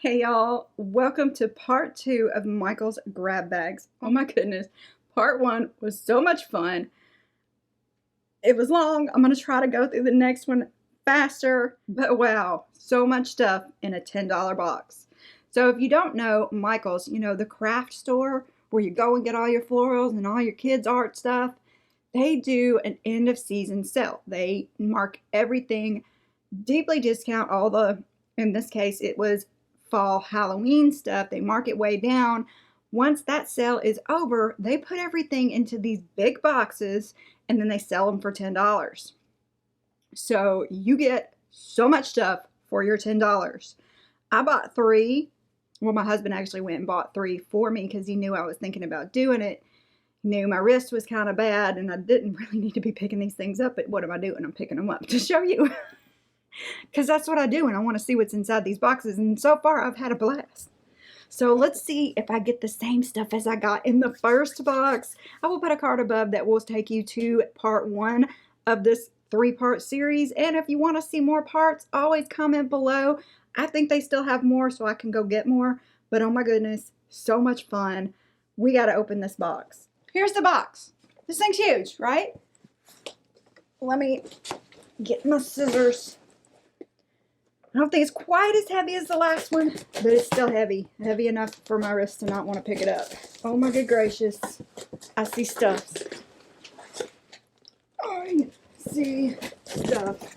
Hey y'all, welcome to part 2 of Michael's grab bags. Oh my goodness, part 1 was so much fun. It was long. I'm going to try to go through the next one faster, but wow, so much stuff in a $10 box. So if you don't know Michael's, you know, the craft store where you go and get all your florals and all your kids' art stuff, they do an end of season sale. They mark everything, deeply discount all the, in this case, it was fall Halloween stuff. They mark it way down. Once that sale is over, they put everything into these big boxes and then they sell them for $10. So you get so much stuff for your $10. I bought 3. Well, my husband actually went and bought 3 for me because he knew I was thinking about doing it. He knew my wrist was kind of bad and I didn't really need to be picking these things up, but what am I doing? I'm picking them up to show you. Because that's what I do and I want to see what's inside these boxes, and so far I've had a blast. So let's see if I get the same stuff as I got in the first box. I will put a card above that will take you to part 1 of this 3-part series, and if you want to see more parts, always comment below. I think they still have more so I can go get more, but oh my goodness, so much fun. We got to open this box. Here's the box. This thing's huge, right? Let me get my scissors. I don't think it's quite as heavy as the last one, but it's still heavy. Heavy enough for my wrist to not want to pick it up. Oh my good gracious. I see stuff. I see stuff.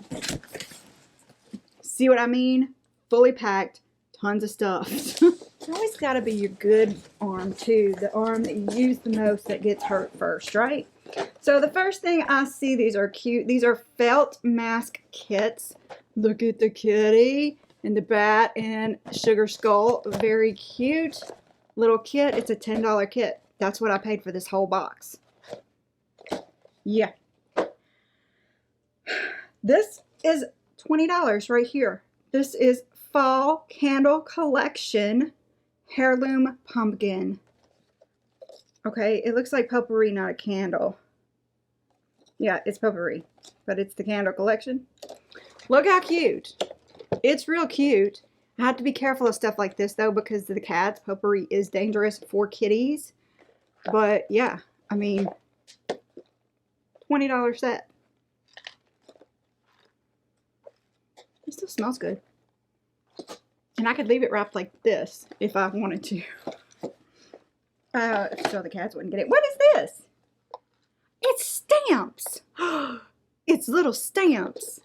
See what I mean? Fully packed. Tons of stuff. It's always got to be your good arm too. The arm that you use the most that gets hurt first, right? So the first thing I see, these are cute. These are felt mask kits. Look at the kitty and the bat and sugar skull. Very cute little kit. It's a $10 kit. That's what I paid for this whole box. Yeah. This is $20 right here. This is Fall Candle Collection Heirloom Pumpkin. Okay, it looks like potpourri, not a candle. Yeah, it's potpourri, but it's the candle collection. Look how cute. It's real cute. I have to be careful of stuff like this though because of the cats. Potpourri is dangerous for kitties. But yeah, I mean, $20 set. It still smells good. And I could leave it wrapped like this if I wanted to. So the cats wouldn't get it. What is this? It's stamps. It's little stamps.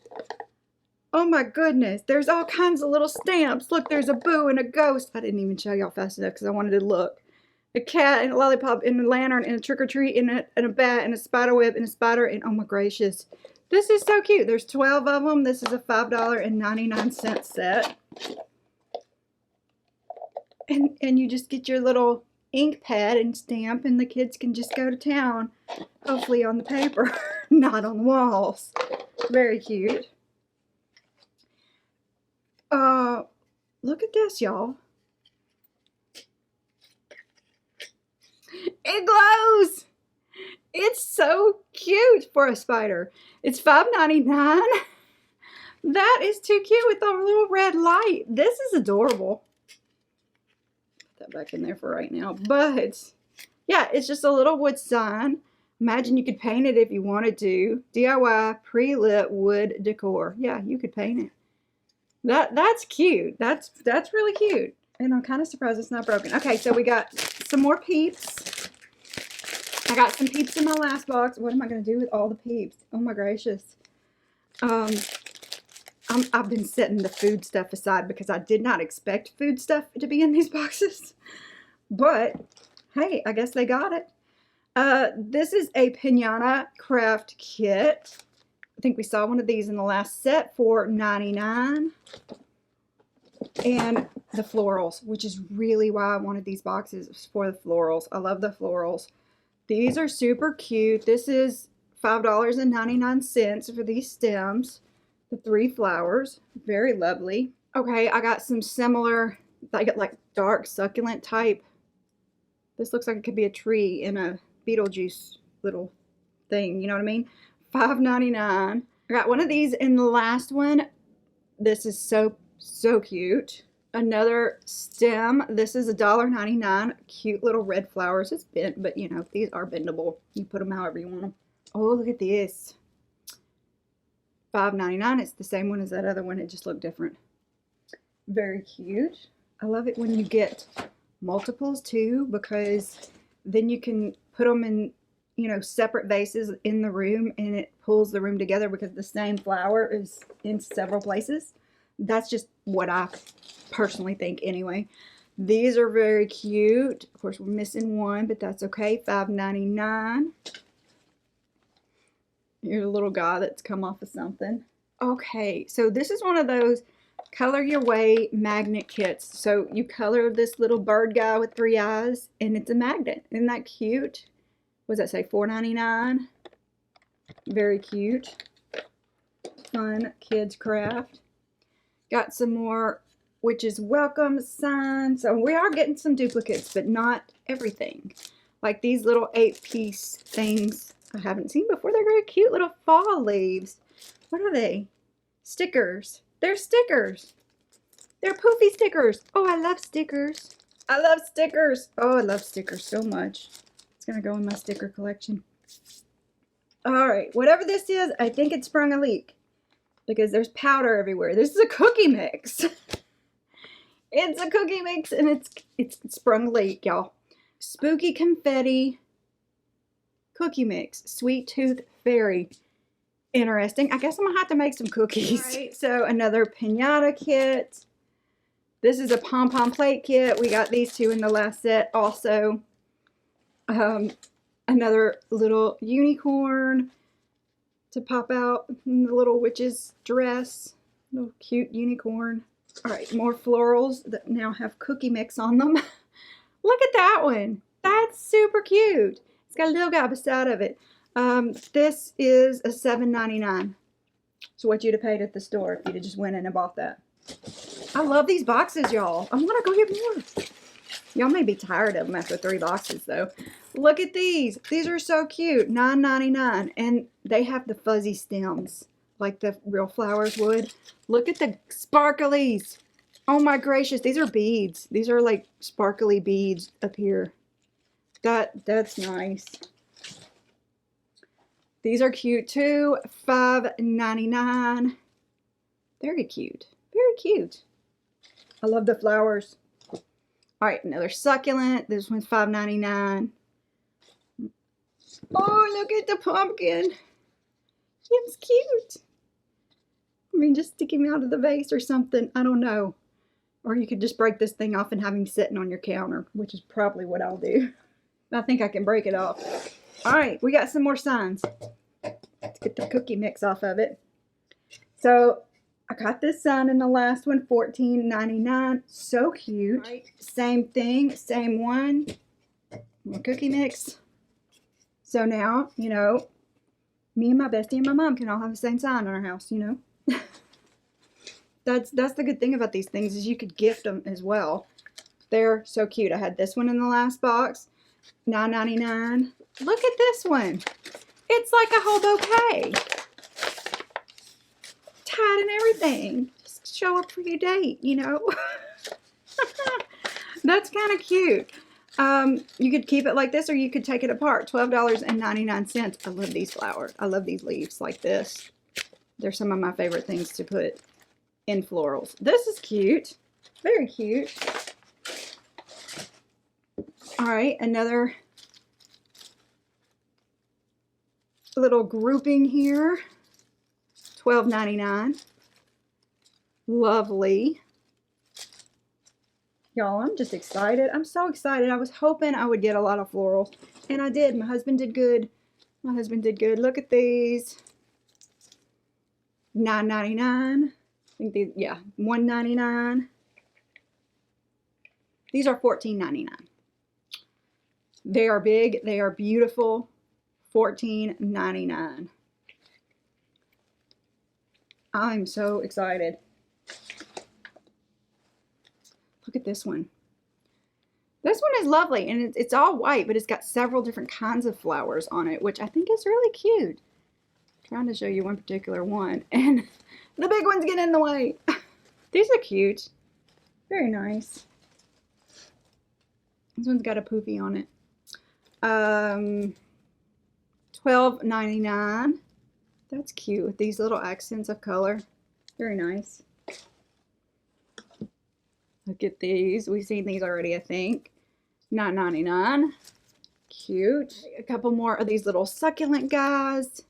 Oh my goodness. There's all kinds of little stamps. Look, there's a boo and a ghost. I didn't even show y'all fast enough because I wanted to look. A cat and a lollipop and a lantern and a trick-or-treat and a bat and a spider web and a spider and oh my gracious. This is so cute. There's 12 of them. This is a $5.99 set. And you just get your little ink pad and stamp and the kids can just go to town. Hopefully on the paper, not on the walls. Very cute. Look at this, y'all. It glows! It's so cute for a spider. It's $5.99. That is too cute with the little red light. This is adorable. Put that back in there for right now. But, yeah, it's just a little wood sign. Imagine you could paint it if you wanted to. DIY pre-lit wood decor. Yeah, you could paint it. That's cute. That's really cute. And I'm kind of surprised it's not broken. Okay, so we got some more peeps. I got some peeps in my last box. What am I going to do with all the peeps? Oh my gracious. I've been setting the food stuff aside because I did not expect food stuff to be in these boxes. But, hey, I guess they got it. This is a Pinata Craft Kit. I think we saw one of these in the last set for $99. And the florals, which is really why I wanted these boxes, for the florals. I love the florals. These are super cute. This is $5.99 for these stems. The 3 flowers. Very lovely. Okay, I got some similar, I got like dark succulent type. This looks like it could be a tree in a Beetlejuice little thing. You know what I mean? $5.99. I got one of these in the last one. This is so cute. Another stem. This is $1.99. Cute little red flowers. It's bent, but you know, these are bendable. You put them however you want them. Oh, look at this. $5.99. It's the same one as that other one. It just looked different. Very cute. I love it when you get multiples too, because then you can put them in, you know, separate vases in the room, and it pulls the room together because the same flower is in several places. That's just what I personally think anyway. These are very cute. Of course, we're missing one, but that's okay. $5.99. Here's a little guy that's come off of something. Okay, so this is one of those color your way magnet kits. So you color this little bird guy with 3 eyes, and it's a magnet. Isn't that cute? What does that say? $4.99. Very cute. Fun kids craft. Got some more Witch's Welcome signs. So we are getting some duplicates, but not everything. Like these little 8-piece things I haven't seen before. They're very cute little fall leaves. What are they? Stickers. They're stickers. They're poofy stickers. Oh, I love stickers. I love stickers. Oh, I love stickers so much. It's going to go in my sticker collection. All right. Whatever this is, I think it sprung a leak because there's powder everywhere. This is a cookie mix. It's a cookie mix, and it's sprung a leak, y'all. Spooky Confetti cookie mix. Sweet Tooth Fairy. Interesting. I guess I'm going to have to make some cookies. All right, so another pinata kit. This is a pom-pom plate kit. We got these two in the last set also. Another little unicorn to pop out in the little witch's dress. Little cute unicorn. All right, more florals that now have cookie mix on them. Look at that one. That's super cute. It's got a little guy beside of it. This is a $7.99. So what you'd have paid at the store if you'd have just went in and bought that. I love these boxes, y'all. I want to go get more. Y'all may be tired of them after 3 boxes, though. Look at these. These are so cute. $9.99. And they have the fuzzy stems, like the real flowers would. Look at the sparklies. Oh, my gracious. These are beads. These are like sparkly beads up here. That's nice. These are cute, too. $5.99. Very cute. Very cute. I love the flowers. All right, another succulent. This one's $5.99. Oh, look at the pumpkin. It's cute. I mean, just stick him out of the vase or something. I don't know. Or you could just break this thing off and have him sitting on your counter, which is probably what I'll do. I think I can break it off. All right, we got some more signs. Let's get the cookie mix off of it. So I got this sign in the last one, $14.99. So cute. Right. Same thing, same one. More cookie mix. So now, you know, me and my bestie and my mom can all have the same sign in our house, you know. That's the good thing about these things is you could gift them as well. They're so cute. I had this one in the last box, $9.99. Look at this one. It's like a whole bouquet. Tied and everything. Just show up for your date, you know. That's kind of cute. You could keep it like this or you could take it apart. $12.99. I love these flowers. I love these leaves like this. They're some of my favorite things to put in florals. This is cute. Very cute. All right, another little grouping here. $12.99. Lovely. Y'all, I'm just excited. I'm so excited. I was hoping I would get a lot of floral. And I did. My husband did good. My husband did good. Look at these. $9.99. I think these, yeah, $1.99. These are $14.99. They are big. They are beautiful. $14.99. I'm so excited. Look at this one. This one is lovely, and it's all white, but it's got several different kinds of flowers on it, which I think is really cute. I'm trying to show you one particular one, and the big ones get in the way. These are cute. Very nice. This one's got a poofy on it. $12.99. That's cute with these little accents of color. Very nice. Look at these. We've seen these already, I think. $9.99. Cute. A couple more of these little succulent guys.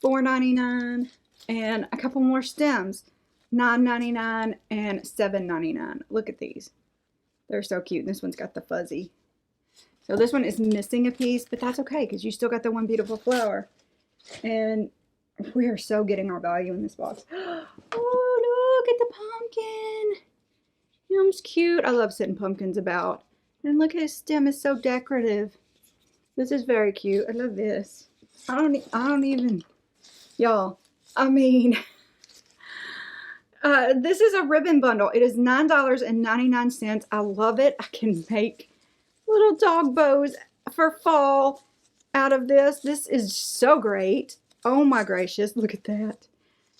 $4.99. And a couple more stems. $9.99 and $7.99. Look at these. They're so cute. This one's got the fuzzy. So this one is missing a piece, but that's okay because you still got the one beautiful flower. And we are so getting our value in this box. Oh, look at the pumpkin. Him's cute. I love setting pumpkins about. And look at his stem. It's so decorative. This is very cute. I love this. I don't even, y'all, I mean, this is a ribbon bundle. It is $9.99. I love it. I can make little dog bows for fall out of this. This is so great. Oh my gracious, look at that.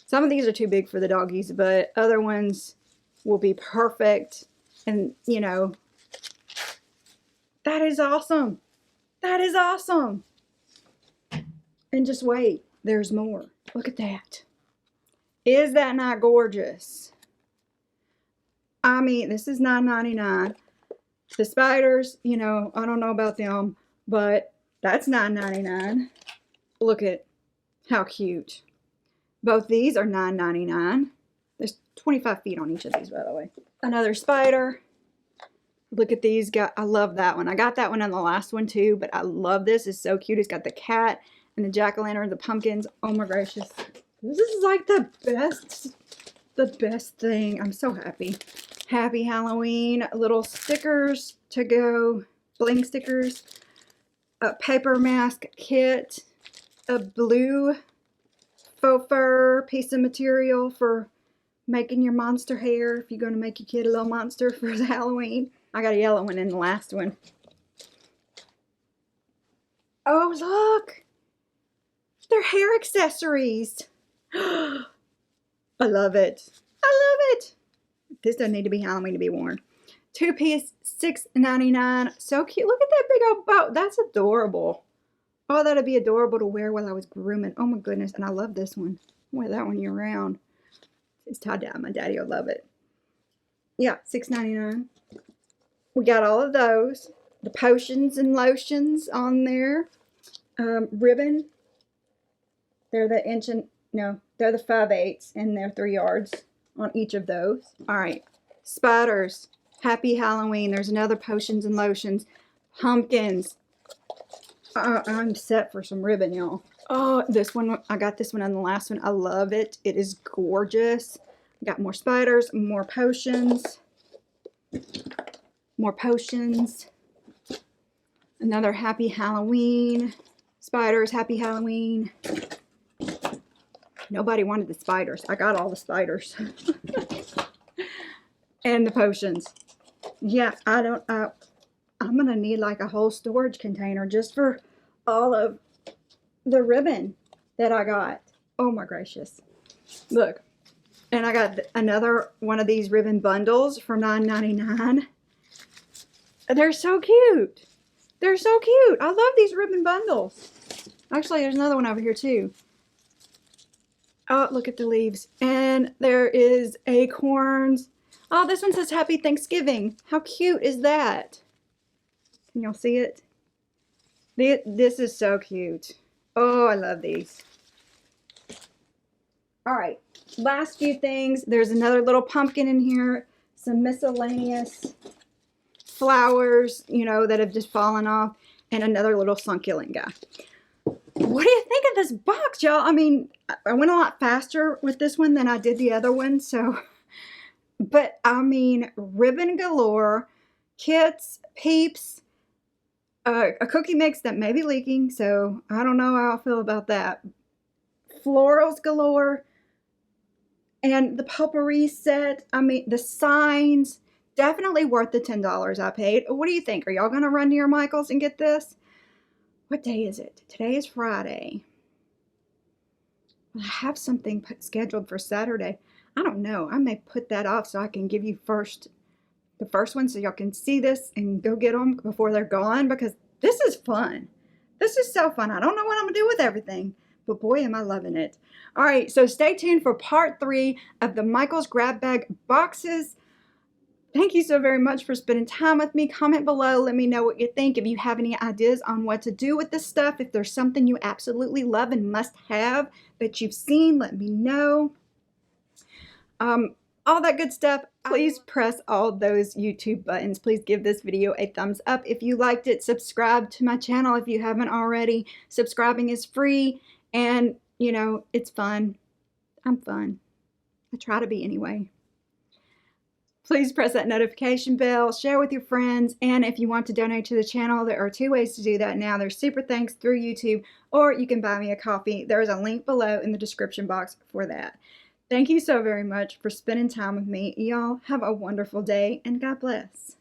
Some of these are too big for the doggies, but other ones will be perfect. And, you know, that is awesome. That is awesome. And just wait, there's more. Look at that. Is that not gorgeous? I mean, this is $9.99. The spiders, you know, I don't know about them, but that's $9.99. Look at how cute. Both these are $9.99. There's 25 feet on each of these, by the way. Another spider. Look at these guys. I love that one. I got that one on the last one too, but I love this. It's so cute. It's got the cat and the jack-o'-lantern, the pumpkins. Oh my gracious. This is like the best thing. I'm so happy. Happy Halloween. Little stickers to go. Bling stickers. A paper mask kit. A blue faux fur piece of material for making your monster hair. If you're going to make your kid a little monster for the Halloween. I got a yellow one in the last one. Oh, look. They're hair accessories. I love it. I love it. This doesn't need to be Halloween to be worn. 2-piece, $6.99. So cute. Look at that big old bow. That's adorable. Oh, that'd be adorable to wear while I was grooming. Oh my goodness. And I love this one. I'll wear that one year round. It's tied down. My daddy will love it. Yeah, $6.99. We got all of those. The potions and lotions on there. Ribbon. They're the inch and, no, they're the 5/8 and they're 3 yards on each of those. All right. Spiders. Happy Halloween. There's another potions and lotions. Pumpkins. I'm set for some ribbon, y'all. Oh, this one, I got this one on the last one. I love it. It is gorgeous. Got more spiders, more potions. More potions. Another Happy Halloween. Spiders, Happy Halloween. Nobody wanted the spiders. I got all the spiders. And the potions. Yeah, I'm going to need like a whole storage container just for all of the ribbon that I got. Oh my gracious. Look. And I got another one of these ribbon bundles for $9.99. They're so cute. They're so cute. I love these ribbon bundles. Actually, there's another one over here too. Oh, look at the leaves. And there is acorns. Oh, this one says Happy Thanksgiving. How cute is that? Can y'all see it? This is so cute. Oh, I love these. All right. Last few things. There's another little pumpkin in here. Some miscellaneous flowers, you know, that have just fallen off. And another little succulent guy. What do you think of this box, y'all? I mean, I went a lot faster with this one than I did the other one. So, but I mean, ribbon galore, kits, peeps, a cookie mix that may be leaking. So I don't know how I feel about that. Florals galore. And the potpourri set, I mean, the signs, definitely worth the $10 I paid. What do you think? Are y'all going to run to your Michael's and get this? What day is it? Today is Friday. I have something scheduled for Saturday. I don't know. I may put that off so I can give you the first one so y'all can see this and go get them before they're gone, because this is fun. This is so fun. I don't know what I'm going to do with everything, but boy, am I loving it. All right, so stay tuned for part 3 of the Michael's Grab Bag boxes. Thank you so very much for spending time with me. Comment below. Let me know what you think. If you have any ideas on what to do with this stuff, if there's something you absolutely love and must have that you've seen, let me know. All that good stuff. Please press all those YouTube buttons. Please give this video a thumbs up if you liked it. Subscribe to my channel if you haven't already. Subscribing is free, and you know, it's fun. I'm fun. I try to be anyway. Please press that notification bell, share with your friends, and if you want to donate to the channel, there are 2 ways to do that now. There's Super Thanks through YouTube, or you can buy me a coffee. There is a link below in the description box for that. Thank you so very much for spending time with me. Y'all have a wonderful day, and God bless.